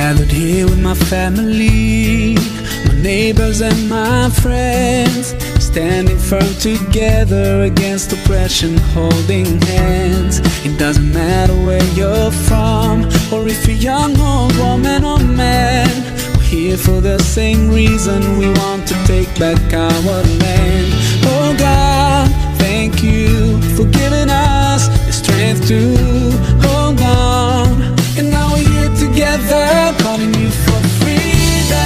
Gathered here with my family, my neighbors and my friends, standing firm together against oppression, holding hands. It doesn't matter where you're from, or if you're young, old, woman or man. We're here for the same reason, we want to take back our land. Oh God, thank you for giving us the strength to hold on. And now we're here together, calling you for freedom,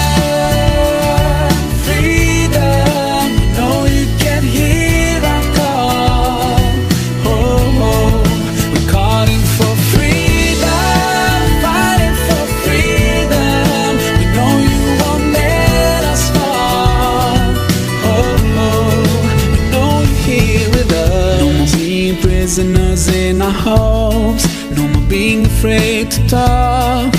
freedom. You know you can hear our call. Oh, oh. We're calling for freedom, fighting for freedom. We know you won't let us fall. Oh, oh. We know you're here with us. No more being prisoners in our homes, no more being afraid to talk.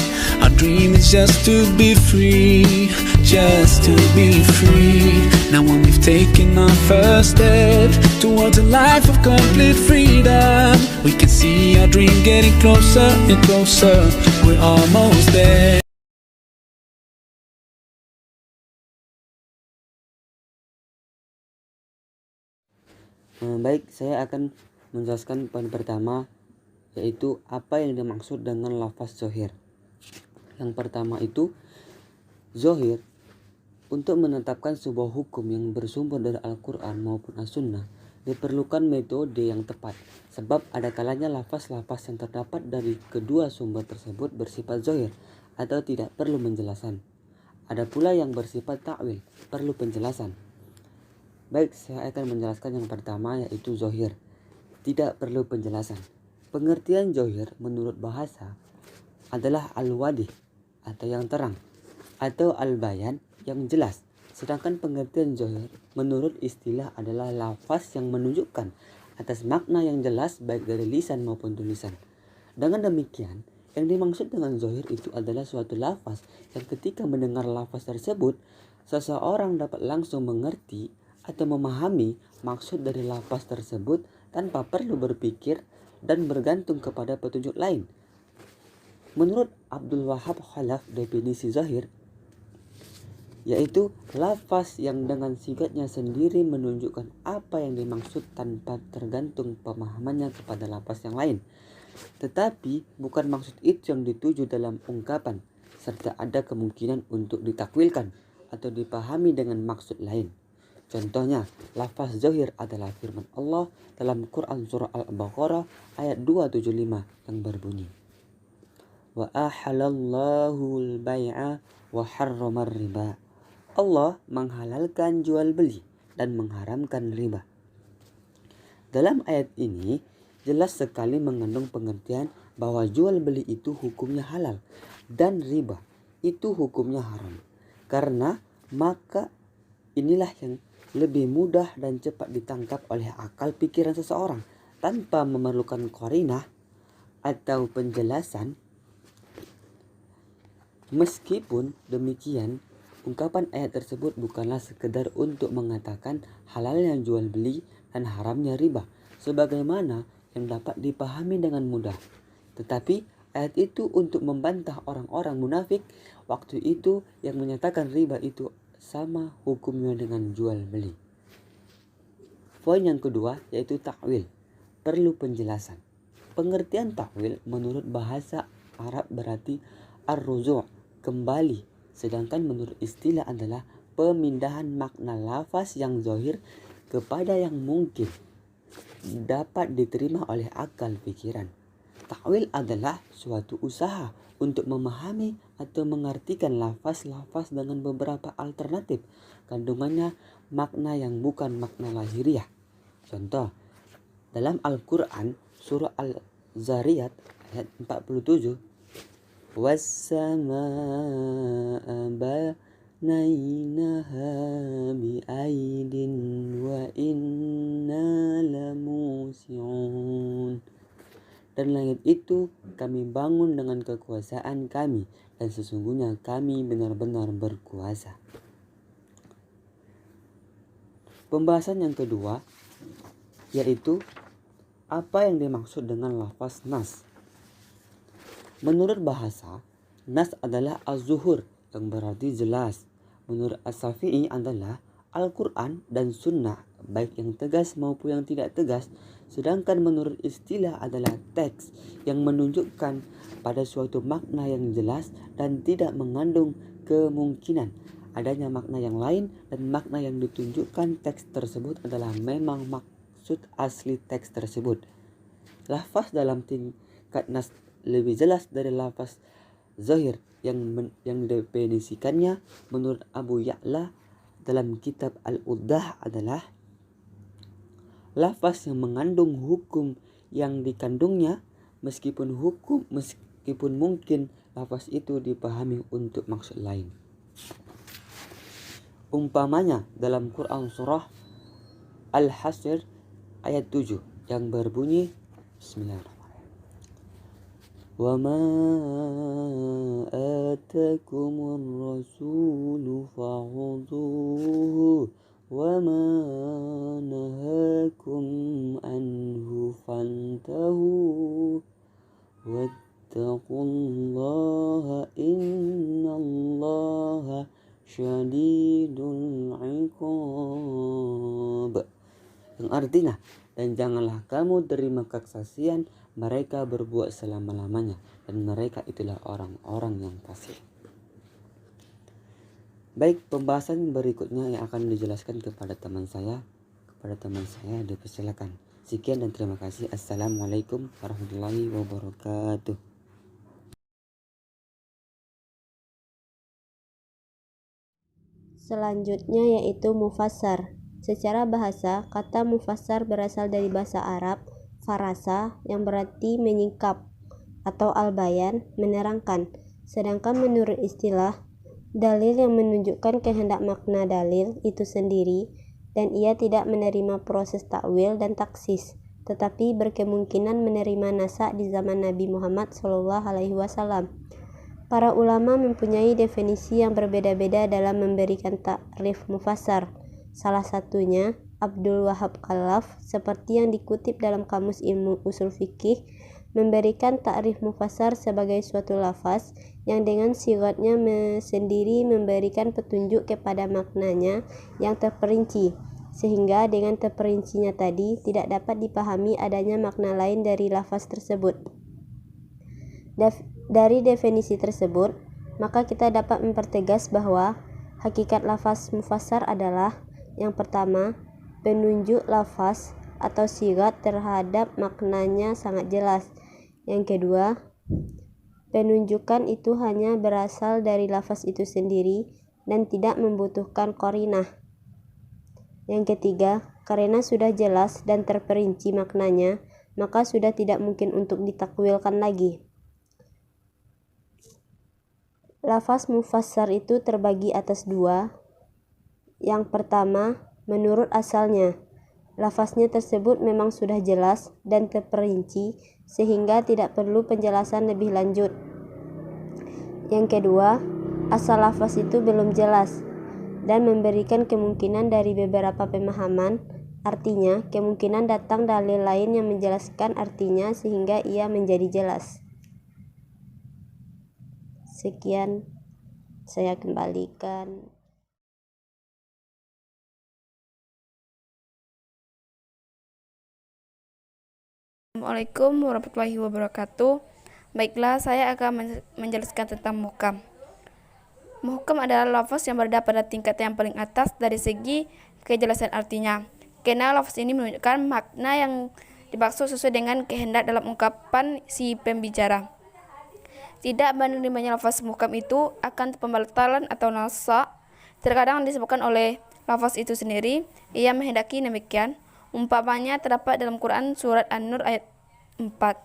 Our dream is just to be free, just to be free. Now when we've taken our first step towards a life of complete freedom, we can see our dream getting closer and closer. We're almost there. Baik, saya akan menjelaskan poin pertama, yaitu apa yang dimaksud dengan lafaz zohir. Yang pertama itu, zohir untuk menetapkan sebuah hukum yang bersumber dari Al-Quran maupun As-Sunnah diperlukan metode yang tepat, sebab ada kalanya lafaz-lafaz yang terdapat dari kedua sumber tersebut bersifat zohir atau tidak perlu penjelasan. Ada pula yang bersifat ta'wil, perlu penjelasan. Baik, saya akan menjelaskan yang pertama, yaitu zohir, tidak perlu penjelasan. Pengertian zohir menurut bahasa adalah al-wadih atau yang terang, atau al-bayan yang jelas. Sedangkan pengertian zohir menurut istilah adalah lafaz yang menunjukkan atas makna yang jelas baik dari lisan maupun tulisan. Dengan demikian, yang dimaksud dengan zohir itu adalah suatu lafaz yang ketika mendengar lafaz tersebut, seseorang dapat langsung mengerti atau memahami maksud dari lafaz tersebut tanpa perlu berpikir dan bergantung kepada petunjuk lain. Menurut Abdul Wahab Khalaf, definisi zahir yaitu lafaz yang dengan sifatnya sendiri menunjukkan apa yang dimaksud tanpa tergantung pemahamannya kepada lafaz yang lain. Tetapi bukan maksud itu yang dituju dalam ungkapan, serta ada kemungkinan untuk ditakwilkan atau dipahami dengan maksud lain. Contohnya, lafaz zahir adalah firman Allah dalam Quran surah Al-Baqarah ayat 275 yang berbunyi, wa ahalallahu al-bai'a wa harramar riba. Allah menghalalkan jual beli dan mengharamkan riba. Dalam ayat ini jelas sekali mengandung pengertian bahwa jual beli itu hukumnya halal dan riba itu hukumnya haram. Karena maka inilah yang lebih mudah dan cepat ditangkap oleh akal pikiran seseorang tanpa memerlukan qarinah atau penjelasan. Meskipun demikian, ungkapan ayat tersebut bukanlah sekedar untuk mengatakan halalnya jual beli dan haramnya riba sebagaimana yang dapat dipahami dengan mudah. Tetapi ayat itu untuk membantah orang-orang munafik waktu itu yang menyatakan riba itu sama hukumnya dengan jual beli. Poin yang kedua yaitu takwil, perlu penjelasan. Pengertian takwil menurut bahasa Arab berarti ar-ruju', kembali, sedangkan menurut istilah adalah pemindahan makna lafaz yang zahir kepada yang mungkin dapat diterima oleh akal pikiran. Takwil adalah suatu usaha untuk memahami atau mengartikan lafaz-lafaz dengan beberapa alternatif kandungannya makna yang bukan makna lahiriah. Contoh, dalam Al-Quran surah Al-Zariyat ayat 47, was-samaa'a banainaha bi'aidin wa inna lamusi'un. Dan langit itu kami bangun dengan kekuasaan kami, dan sesungguhnya kami benar-benar berkuasa. Pembahasan yang kedua yaitu apa yang dimaksud dengan lafaz nas. Menurut bahasa, Nas adalah az-zuhur yang berarti jelas. Menurut As-Syafi'i adalah Al-Quran dan Sunnah, baik yang tegas maupun yang tidak tegas. Sedangkan menurut istilah adalah teks yang menunjukkan pada suatu makna yang jelas dan tidak mengandung kemungkinan adanya makna yang lain, dan makna yang ditunjukkan teks tersebut adalah memang maksud asli teks tersebut. Lafaz dalam tingkat nas lebih jelas dari lafaz zahir yang definisikannya menurut Abu Ya'la dalam kitab Al-Uddah adalah lafaz yang mengandung hukum yang dikandungnya, meskipun mungkin lafaz itu dipahami untuk maksud lain. Umpamanya dalam Quran surah Al-Hasr ayat 7 yang berbunyi Bismillahirrahmanirrahim. Wa ma atakumur rasulu fa'udhuhu wa ma nahakum anhu fantahu wattaqullaha innallaha syadidul iqab, yang artinya, dan janganlah kamu terima kesaksian mereka berbuat selama-lamanya, dan mereka itulah orang-orang yang fasik. Baik, pembahasan berikutnya yang akan dijelaskan kepada teman saya dipersilakan. Sekian dan terima kasih. Assalamualaikum warahmatullahi wabarakatuh. Selanjutnya yaitu mufassar. Secara bahasa, kata mufassar berasal dari bahasa Arab farasa yang berarti menyingkap atau al-bayan, menerangkan. Sedangkan menurut istilah, dalil yang menunjukkan kehendak makna dalil itu sendiri, dan ia tidak menerima proses takwil dan taksis, tetapi berkemungkinan menerima nasak di zaman Nabi Muhammad SAW. Para ulama mempunyai definisi yang berbeda-beda dalam memberikan takrif mufassar. Salah satunya Abdul Wahab Khalaf, seperti yang dikutip dalam Kamus Ilmu Usul Fikih, memberikan takrif mufassar sebagai suatu lafaz yang dengan sigatnya sendiri memberikan petunjuk kepada maknanya yang terperinci, sehingga dengan terperincinya tadi tidak dapat dipahami adanya makna lain dari lafaz tersebut. Dari definisi tersebut, maka kita dapat mempertegas bahwa hakikat lafaz mufassar adalah yang pertama, penunjuk lafaz atau sigat terhadap maknanya sangat jelas. Yang kedua, penunjukan itu hanya berasal dari lafaz itu sendiri dan tidak membutuhkan qarinah. Yang ketiga, karena sudah jelas dan terperinci maknanya, maka sudah tidak mungkin untuk ditakwilkan lagi. Lafaz mufassar itu terbagi atas dua. Yang pertama, menurut asalnya, lafaznya tersebut memang sudah jelas dan terperinci sehingga tidak perlu penjelasan lebih lanjut. Yang kedua, asal lafaz itu belum jelas dan memberikan kemungkinan dari beberapa pemahaman, artinya kemungkinan datang dalil lain yang menjelaskan artinya sehingga ia menjadi jelas. Sekian, saya kembalikan. Assalamualaikum warahmatullahi wabarakatuh. Baiklah, saya akan menjelaskan tentang muhkam. Muhkam adalah lafaz yang berada pada tingkat yang paling atas dari segi kejelasan artinya, karena lafaz ini menunjukkan makna yang dimaksud sesuai dengan kehendak dalam ungkapan si pembicara. Tidak menerimanya lafaz muhkam itu akan pembatalan atau nasak. Terkadang disebabkan oleh lafaz itu sendiri. Ia menghendaki demikian. Umpamanya terdapat dalam Quran surat An-Nur ayat 4.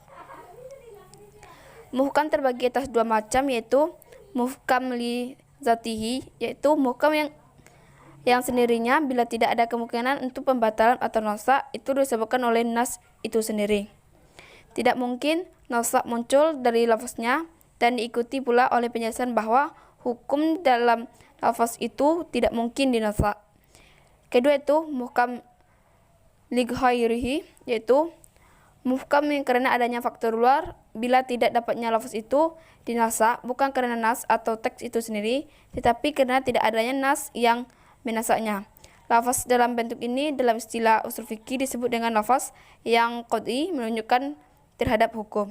Muhkam terbagi atas dua macam, yaitu muhkam li zatihi, yaitu muhkam yang sendirinya bila tidak ada kemungkinan untuk pembatalan atau nasak, itu disebabkan oleh nas itu sendiri. Tidak mungkin nasak muncul dari lafaznya, dan diikuti pula oleh penjelasan bahwa hukum dalam lafaz itu tidak mungkin dinasak. Kedua itu muhkam li ghairihi, yaitu Muhkam karena adanya faktor luar bila tidak dapatnya lafaz itu dinasak, bukan karena nas atau teks itu sendiri, tetapi karena tidak adanya nas yang menasaknya. Lafaz dalam bentuk ini dalam istilah usul fikih disebut dengan lafaz yang qad'i, menunjukkan terhadap hukum.